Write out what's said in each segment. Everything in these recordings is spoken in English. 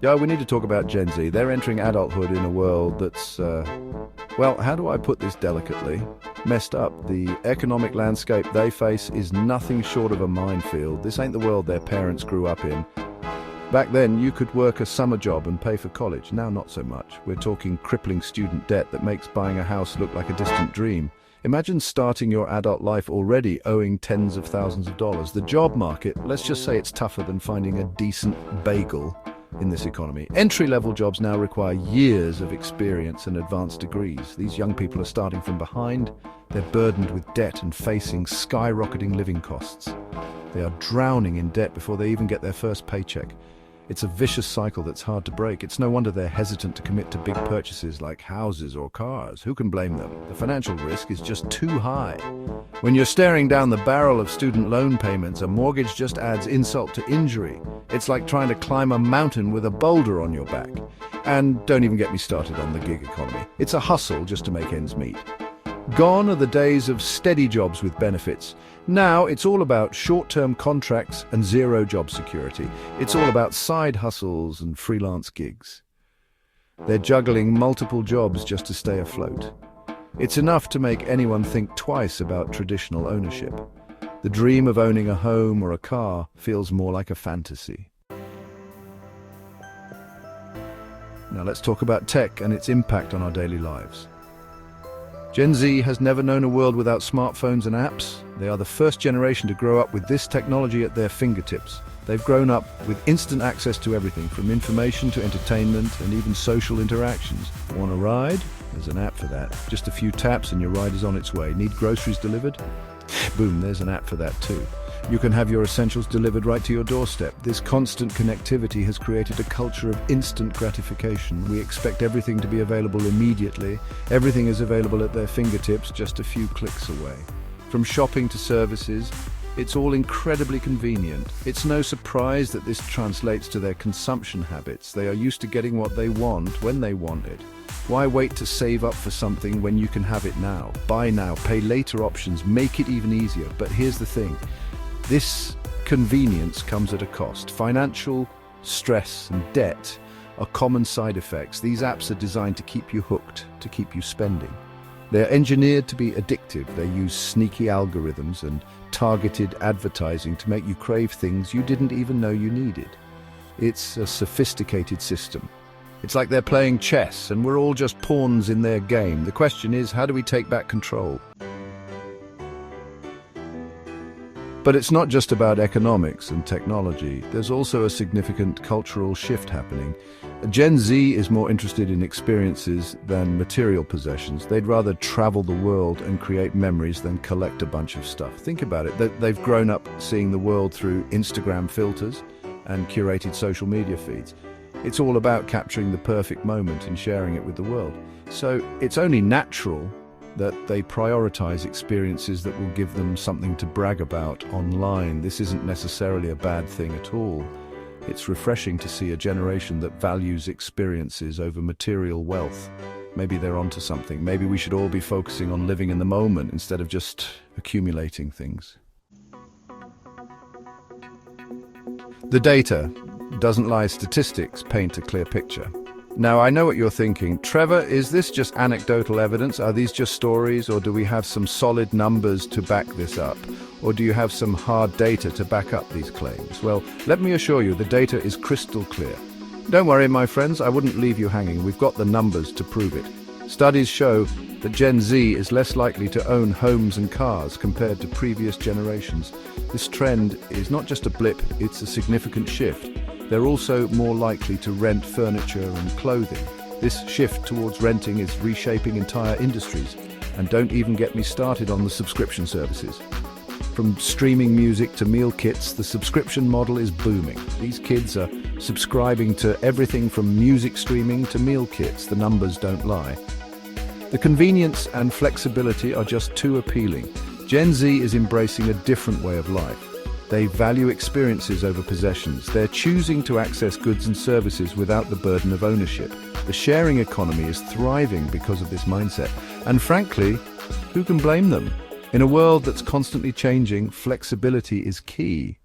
Yeah, we need to talk about Gen Z. They're entering adulthood in a world that's, well, how do I put this delicately? Messed up. The economic landscape they face is nothing short of a minefield. This ain't the world their parents grew up in. Back then, you could work a summer job and pay for college. Now, not so much. We're talking crippling student debt that makes buying a house look like a distant dream. Imagine starting your adult life already owing tens of thousands of dollars. The job market, let's just say it's tougher than finding a decent bagel in this economy. Entry-level jobs now require years of experience and advanced degrees. These young people are starting from behind. They're burdened with debt and facing skyrocketing living costs. They are drowning in debt before they even get their first paycheck. It's a vicious cycle that's hard to break. It's no wonder they're hesitant to commit to big purchases like houses or cars. Who can blame them? The financial risk is just too high. When you're staring down the barrel of student loan payments, a mortgage just adds insult to injury. It's like trying to climb a mountain with a boulder on your back. And don't even get me started on the gig economy. It's a hustle just to make ends meet. Gone are the days of steady jobs with benefits. Now it's all about short-term contracts and zero job security. It's all about side hustles and freelance gigs. They're juggling multiple jobs just to stay afloat. It's enough to make anyone think twice about traditional ownership. The dream of owning a home or a car feels more like a fantasy. Now let's talk about tech and its impact on our daily lives. Gen Z has never known a world without smartphones and apps. They are the first generation to grow up with this technology at their fingertips. They've grown up with instant access to everything, from information to entertainment and even social interactions. Want a ride? There's an app for that. Just a few taps and your ride is on its way. Need groceries delivered? Boom, there's an app for that too. You can have your essentials delivered right to your doorstep. This constant connectivity has created a culture of instant gratification. We expect everything to be available immediately. Everything is available at their fingertips, just a few clicks away. From shopping to services, it's all incredibly convenient. It's no surprise that this translates to their consumption habits. They are used to getting what they want when they want it. Why wait to save up for something when you can have it now? Buy now, pay later options, make it even easier. But here's the thing. This convenience comes at a cost. Financial stress and debt are common side effects. These apps are designed to keep you hooked, to keep you spending. They're engineered to be addictive. They use sneaky algorithms and targeted advertising to make you crave things you didn't even know you needed. It's a sophisticated system. It's like they're playing chess and we're all just pawns in their game. The question is, how do we take back control? But it's not just about economics and technology. There's also a significant cultural shift happening. Gen Z is more interested in experiences than material possessions. They'd rather travel the world and create memories than collect a bunch of stuff. Think about it. They've grown up seeing the world through Instagram filters and curated social media feeds. It's all about capturing the perfect moment and sharing it with the world. So it's only natural that they prioritize experiences that will give them something to brag about online. This isn't necessarily a bad thing at all. It's refreshing to see a generation that values experiences over material wealth. Maybe they're onto something. Maybe we should all be focusing on living in the moment instead of just accumulating things. The data doesn't lie. Statistics paint a clear picture. Now, I know what you're thinking. Trevor, is this just anecdotal evidence? Are these just stories, or do we have some solid numbers to back this up? Or do you have some hard data to back up these claims? Well, let me assure you, the data is crystal clear. Don't worry, my friends, I wouldn't leave you hanging. We've got the numbers to prove it. Studies show that Gen Z is less likely to own homes and cars compared to previous generations. This trend is not just a blip, it's a significant shift. They're also more likely to rent furniture and clothing. This shift towards renting is reshaping entire industries. And don't even get me started on the subscription services. From streaming music to meal kits, the subscription model is booming. These kids are subscribing to everything from music streaming to meal kits. The numbers don't lie. The convenience and flexibility are just too appealing. Gen Z is embracing a different way of life. They value experiences over possessions. They're choosing to access goods and services without the burden of ownership. The sharing economy is thriving because of this mindset. And frankly, who can blame them? In a world that's constantly changing, flexibility is key.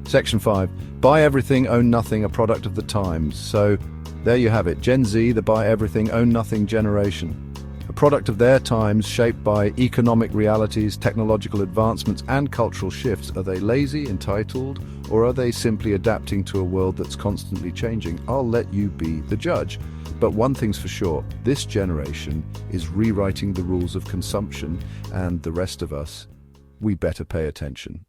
Section 5. Buy everything, own nothing, a product of the times. So, there you have it. Gen Z, the buy everything, own nothing generation. A product of their times, shaped by economic realities, technological advancements, and cultural shifts. Are they lazy, entitled, or are they simply adapting to a world that's constantly changing? I'll let you be the judge. But one thing's for sure, this generation is rewriting the rules of consumption, and the rest of us, we better pay attention.